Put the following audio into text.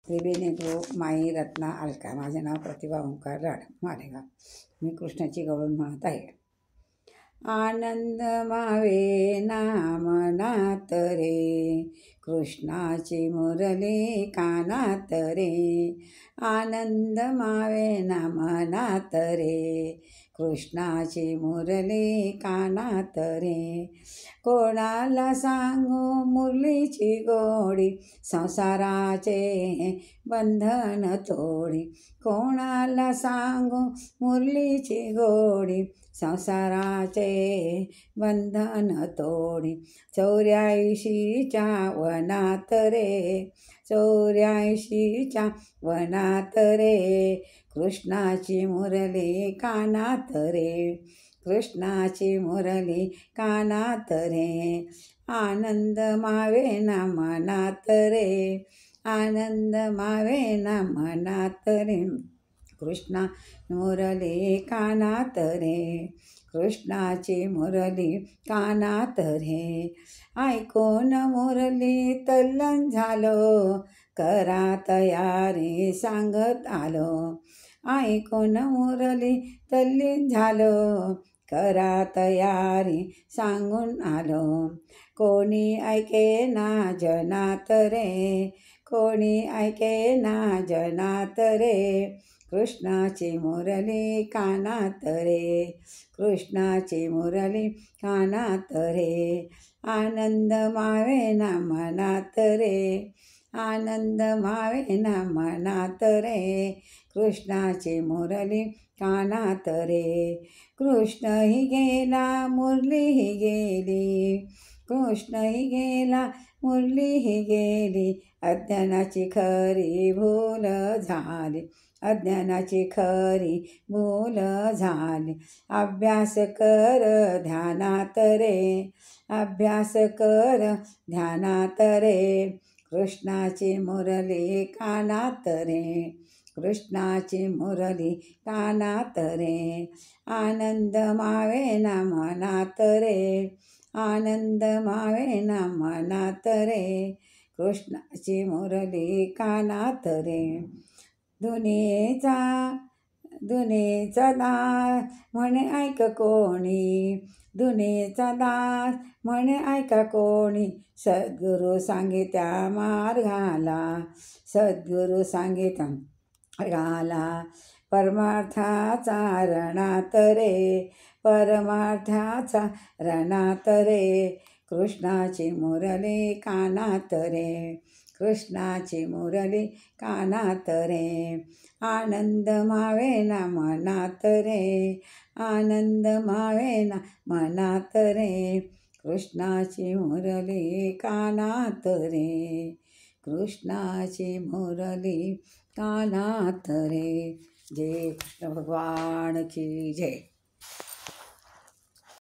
त्रिवेणी group माई रत्ना अलका. माझे नाव प्रतिभा ओंकार राड मालेगाव. मी कृष्णाची गवळण म्हणत आहे. आनंद मावे नामनात रे, कृष्णाची मुरली कानात रे. आनंद मावे नामनात रे, कृष्णाची मुरली कानात रे. कोणाला सांगू मुरलीची गोडी, संसाराचे बंधन तोडी. कोणाला सांगू मुरलीची गोडी, संसाराचे बंधन तोडी. 84च्या वनात रे, 84च्या वनात रे, कृष्णाची मुरली कानात रे. कृष्णाची मुरली कानात रे. आनंद मावे ना मनात रे, आनंद मावे ना मनात रे. कृष्णा मुरली कानात रे, कृष्णाची मुरली कानात रे. ऐकून मुरली तल्लन झालो, करा तयारी सांगत आलो. ऐकून मुरली तल्लीन झालो, करा तयारी सांगून आलो. कोणी ऐके ना जनात रे, कोणी ऐके ना जनात रे. कृष्णाची मुरली कानात रे, कृष्णाची मुरली कानात रे. आनंद मावे ना मनात रे, आनंद मावे ना मनात रे. कृष्णाची मुरली कानात रे. कृष्णही गेला मुरलीही गेली, कृष्णही गेला मुरलीही गेली. अज्ञानाची खरी भूल झाली, अज्ञानाची खरी भूल झाली. अभ्यास कर ध्यानात रे, अभ्यास कर ध्यानात रे. कृष्णाची मुरली कानात रे, कृष्णाची मुरली कानात रे. आनंद मावे ना मनात रे, आनंद मावे ना मनात रे. कृष्णाची मुरली कानात रे. दुनियेचा दास म्हणे ऐक कोणी, दुनियेचा दास म्हणे ऐका कोणी. सद्गुरू सांगित्या मार्गाला, सद्गुरू सांगित्या मार्गाला. परमार्थाचा रणात रे, परमार्थाचा रणात रे. कृष्णाची मुरली कानात रे, कृष्णाची मुरली कानात रे. आनंद मावे ना मनात रे, आनंद मावे ना मनात रे. कृष्णाची मुरली कानात रे, कृष्णाची मुरली कानात रे. जय कृष्ण भगवान की जय.